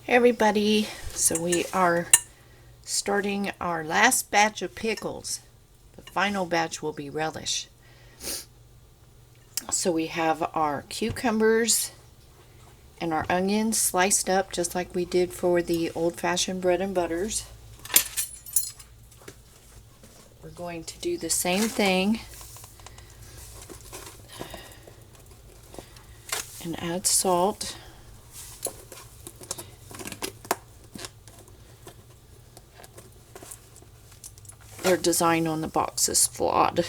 Hey everybody, so we are starting our last batch of pickles. The final batch will be relish. So we have our cucumbers and our onions sliced up just like we did for the old-fashioned bread and butters. We're going to do the same thing and add salt. Their design on the box is flawed.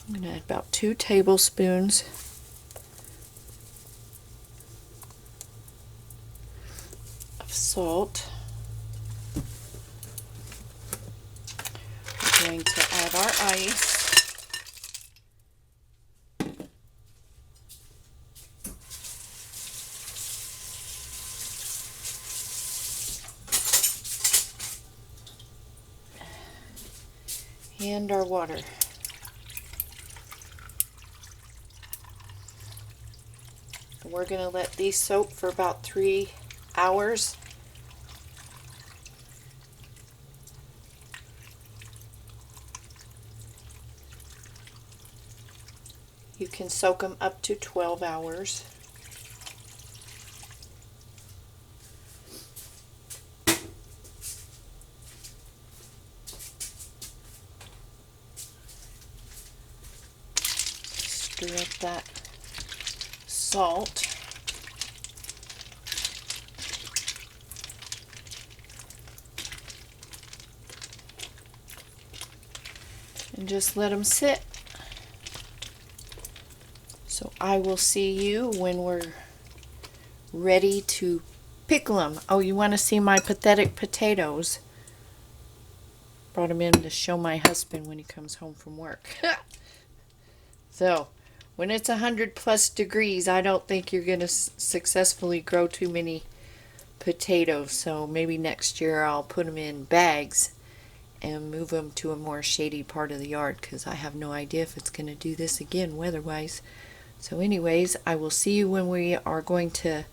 I'm going to add about 2 tablespoons of salt. We're going to add our ice. And our water. And we're going to let these soak for about 3 hours. You can soak them up to 12 hours. Stir up that salt. And just let them sit. So I will see you when we're ready to pickle them. Oh, you want to see my pathetic potatoes? Brought them in to show my husband when he comes home from work. So, when it's 100+ degrees, I don't think you're going to successfully grow too many potatoes. So maybe next year I'll put them in bags and move them to a more shady part of the yard, because I have no idea if it's going to do this again weather-wise. So anyways, I will see you when we are going to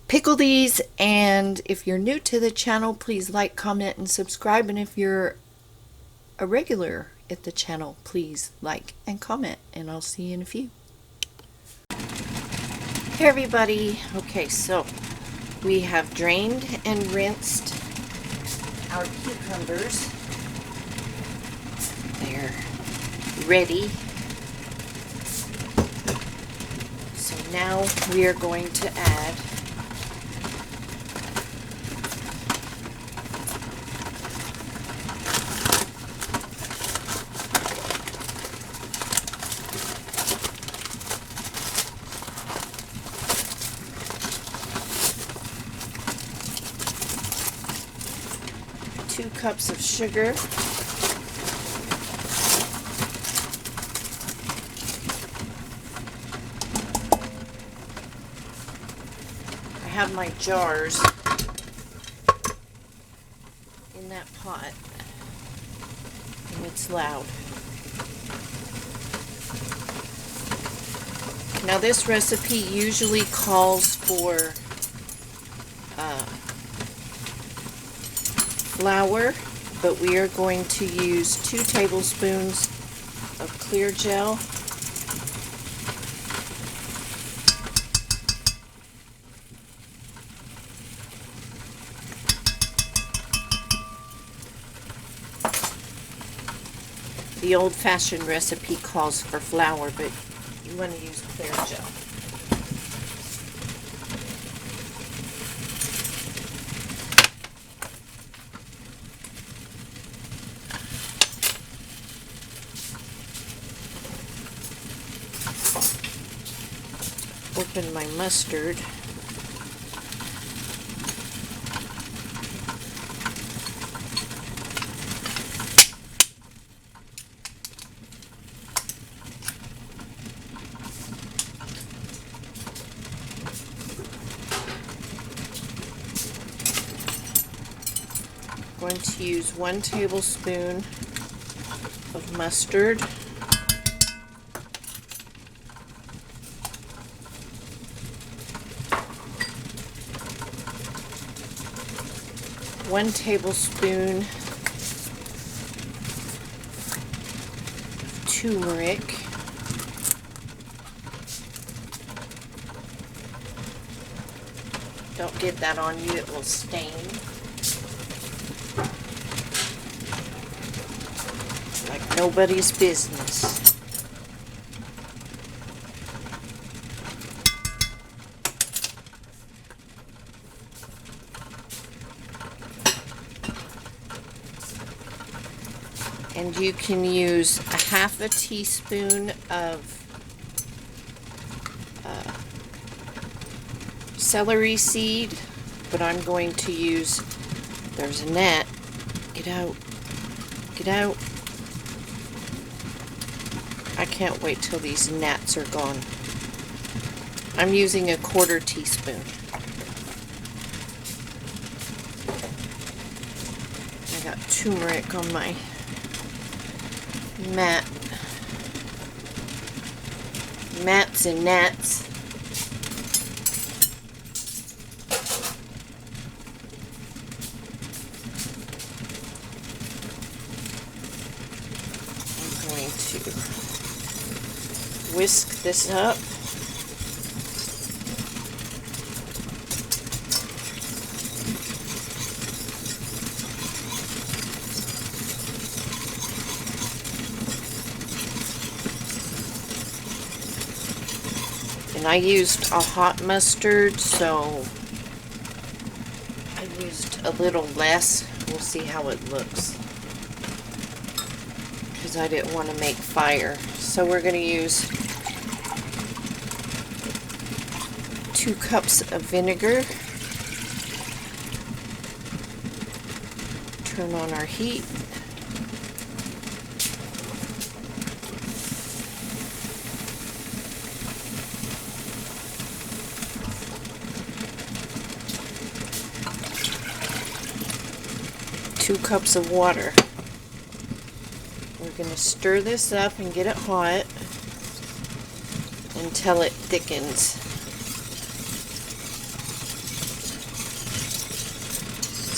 pickle these. And if you're new to the channel, please like, comment, and subscribe. And if you're a regular at the channel, please like and comment, and I'll see you in a few. Hey everybody, okay, so we have drained and rinsed our cucumbers. They're ready. So now we are going to add two cups of sugar, I have my jars in that pot, and it's loud. Now this recipe usually calls for flour, but we are going to use 2 tablespoons of clear gel. The old-fashioned recipe calls for flour, but you want to use clear gel. Open my mustard. I'm going to use 1 tablespoon of mustard. 1 tablespoon turmeric, don't get that on you, it will stain. Like nobody's business. And you can use a half a teaspoon of celery seed, but I'm going to use, there's a gnat, get out, get out. I can't wait till these gnats are gone. I'm using a 1/4 teaspoon. I got turmeric on my mat. Mats and gnats. I'm going to whisk this up. And I used a hot mustard, so I used a little less. We'll see how it looks, because I didn't want to make fire. So we're going to use 2 cups of vinegar. Turn on our heat. Two cups of water. We're going to stir this up and get it hot until it thickens.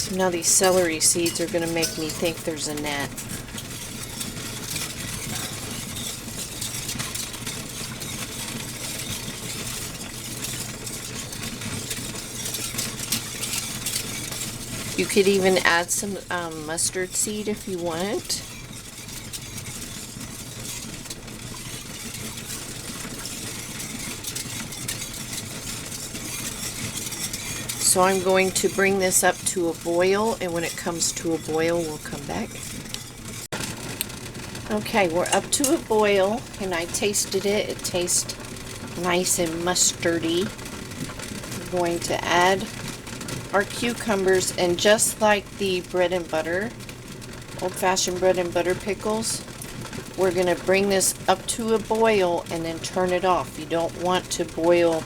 So now these celery seeds are going to make me think there's a gnat. You could even add some mustard seed if you want. So I'm going to bring this up to a boil, and when it comes to a boil, we'll come back. Okay, we're up to a boil, and I tasted it. It tastes nice and mustardy. I'm going to add our cucumbers, and just like the bread and butter, old-fashioned bread and butter pickles, we're going to bring this up to a boil and then turn it off. You don't want to boil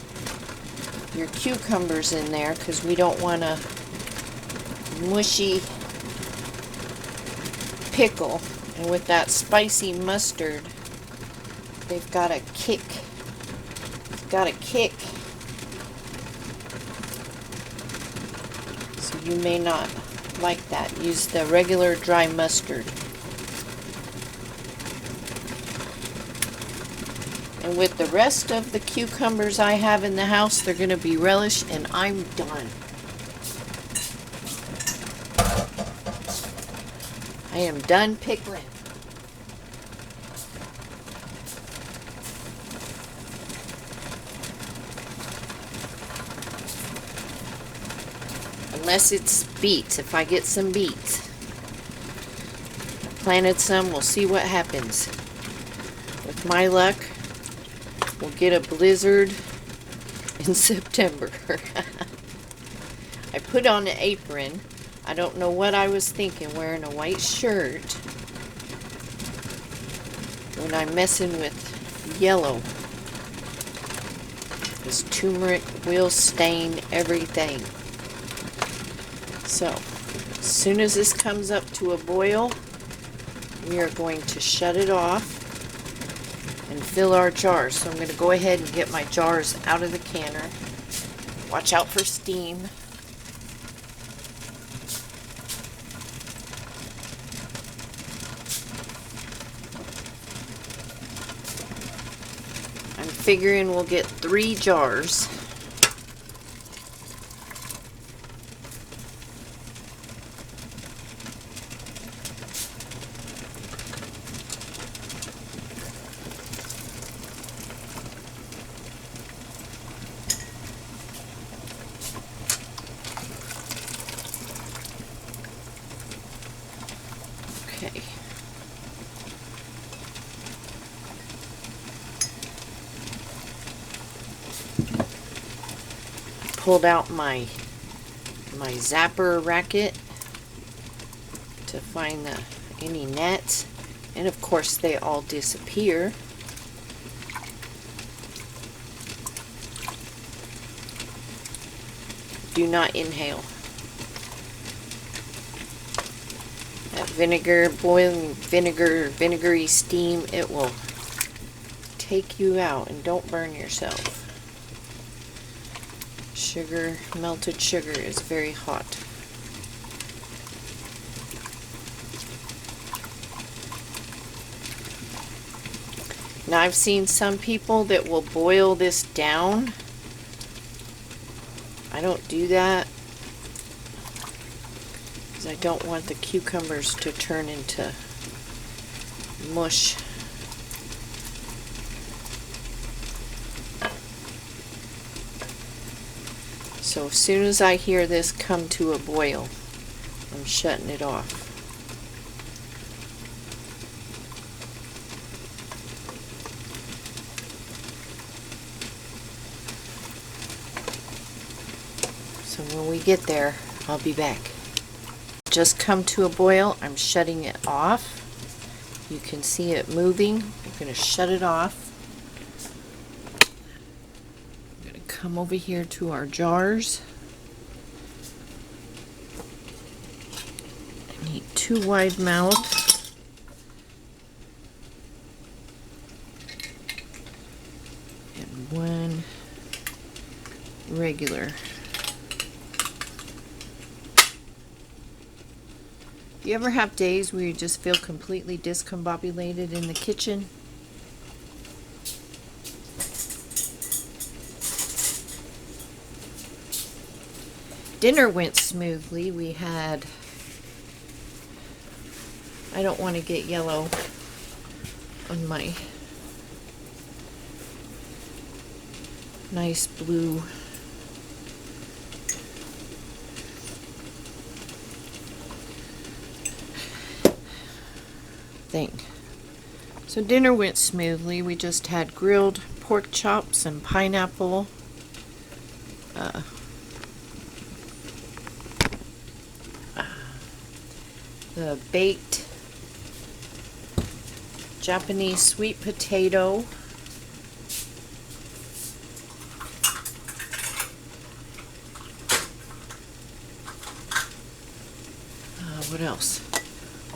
your cucumbers in there, because we don't want a mushy pickle. And with that spicy mustard, they've got a kick. It's got a kick. You may not like that. Use the regular dry mustard. And with the rest of the cucumbers I have in the house, they're going to be relish, and I'm done. I am done pickling. Unless it's beets. If I get some beets, I planted some, we'll see what happens. With my luck, we'll get a blizzard in September. I put on an apron. I don't know what I was thinking, wearing a white shirt when I'm messing with yellow. This turmeric will stain everything. So, as soon as this comes up to a boil, we are going to shut it off and fill our jars. So I'm going to go ahead and get my jars out of the canner. Watch out for steam. figuring we'll get 3 jars. Okay. Pulled out my zapper racket to find any nets, and of course they all disappear. Do not inhale. That vinegar, boiling vinegar, vinegary steam, it will take you out, and don't burn yourself. Sugar, melted sugar is very hot. Now I've seen some people that will boil this down. I don't do that because I don't want the cucumbers to turn into mush. So as soon as I hear this come to a boil, I'm shutting it off. So when we get there, I'll be back. Just come to a boil, I'm shutting it off. You can see it moving. I'm going to shut it off. Come over here to our jars. I need 2 wide mouth. And 1 regular. Do you ever have days where you just feel completely discombobulated in the kitchen? Dinner went smoothly. We had, I don't want to get yellow on my nice blue thing. So dinner went smoothly. We just had grilled pork chops and pineapple. The baked Japanese sweet potato. What else?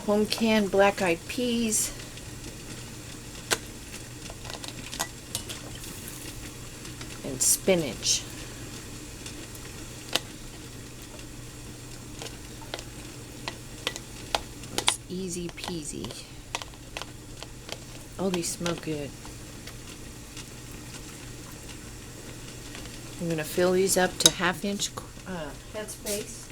Home canned black-eyed peas. And spinach. Easy peasy. Oh, these smell good. I'm going to fill these up to 1/2 inch headspace.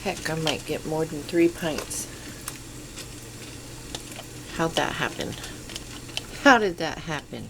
Heck, I might get more than 3 pints. How'd that happen? How did that happen?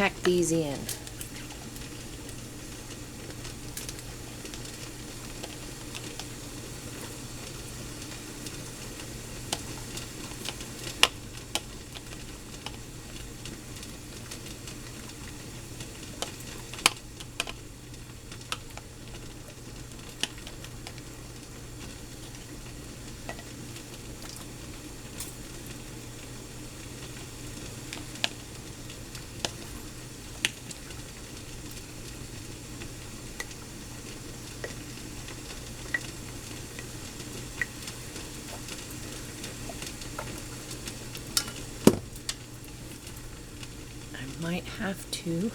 pack these in. Might have to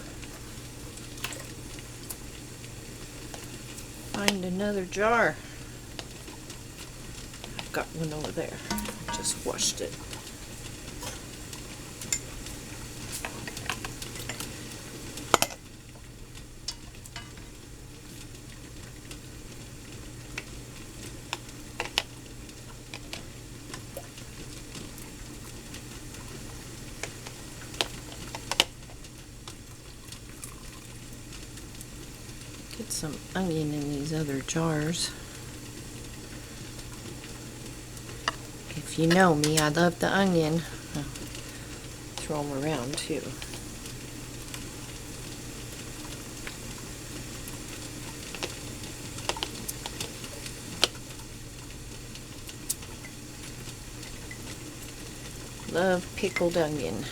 find another jar. I've got one over there. I just washed it. Get some onion in these other jars. If you know me, I love the onion. I'll throw them around too. Love pickled onion.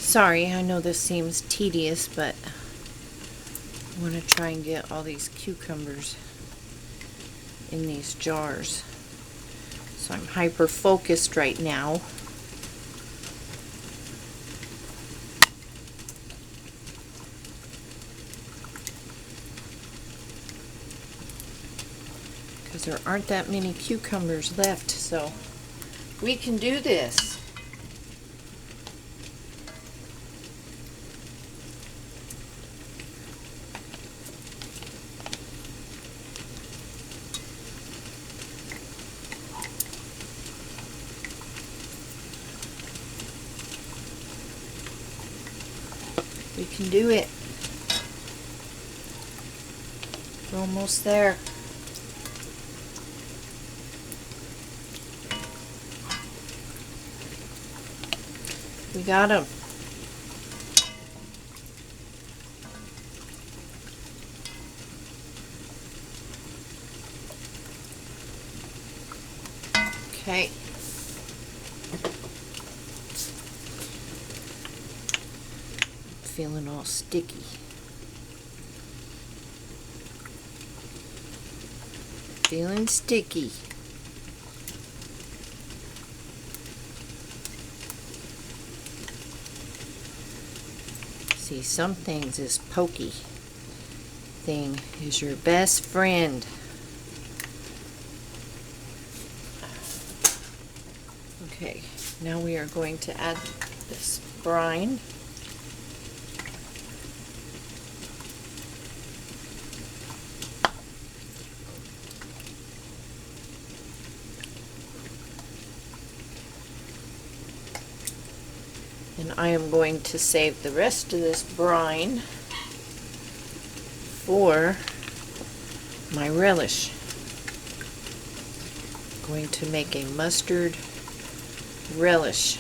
Sorry, I know this seems tedious, but I want to try and get all these cucumbers in these jars. So I'm hyper focused right now. Because there aren't that many cucumbers left, so we can do this. We can do it. We're almost there. We got them. Okay. feeling all sticky. Feeling sticky. See, some things this pokey thing is your best friend. Okay, now we are going to add this brine. And I am going to save the rest of this brine for my relish. I'm going to make a mustard relish.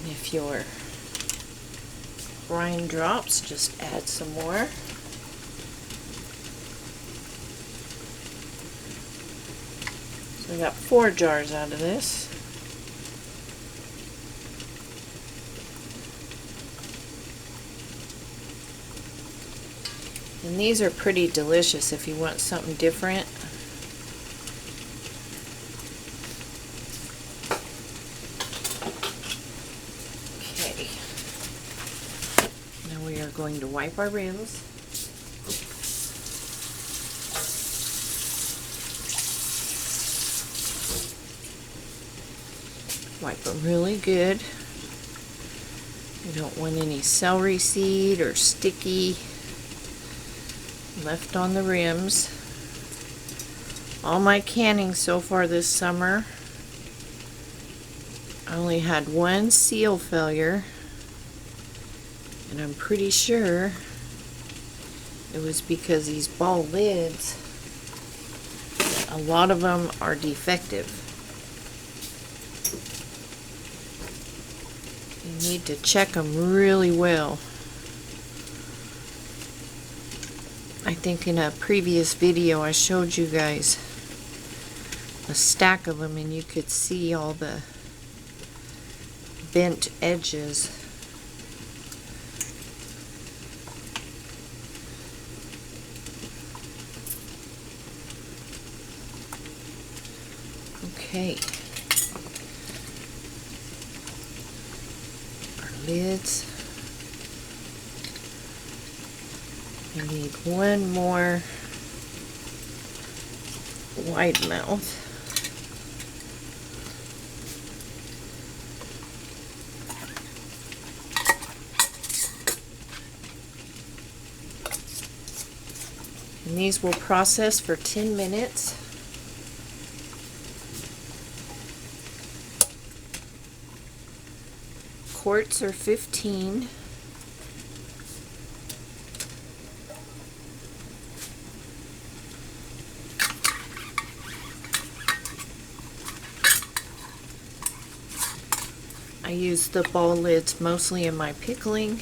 If your brine drops, just add some more. So I got 4 jars out of this. And these are pretty delicious if you want something different. We are going to wipe our rims. Wipe them really good. We don't want any celery seed or sticky left on the rims. All my canning so far this summer, I only had 1 seal failure. And I'm pretty sure it was because these ball lids, a lot of them are defective. You need to check them really well. I think in a previous video I showed you guys a stack of them and you could see all the bent edges. Okay, our lids. We need 1 more wide mouth. And these will process for 10 minutes. Quarts are 15. I use the ball lids mostly in my pickling,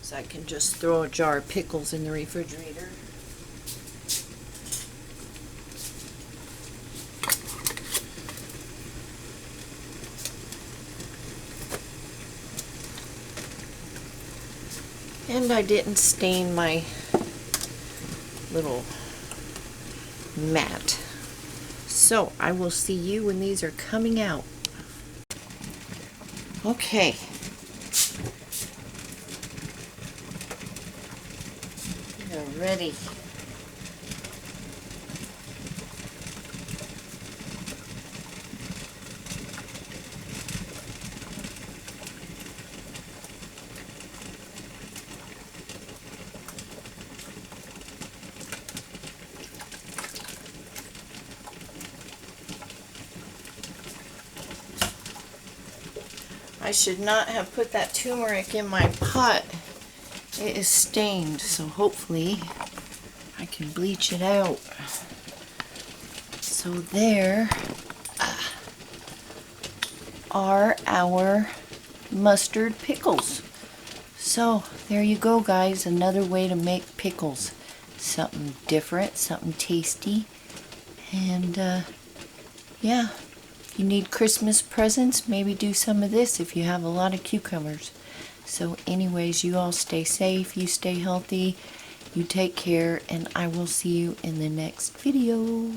so I can just throw a jar of pickles in the refrigerator. And I didn't stain my little mat. So I will see you when these are coming out. Okay. They're ready. I should not have put that turmeric in my pot. It is stained, so hopefully I can bleach it out. So there are our mustard pickles. So there you go, guys, another way to make pickles. Something different, something tasty. And yeah, if you need Christmas presents, maybe do some of this if you have a lot of cucumbers. So anyways, you all stay safe, you stay healthy, you take care, and I will see you in the next video.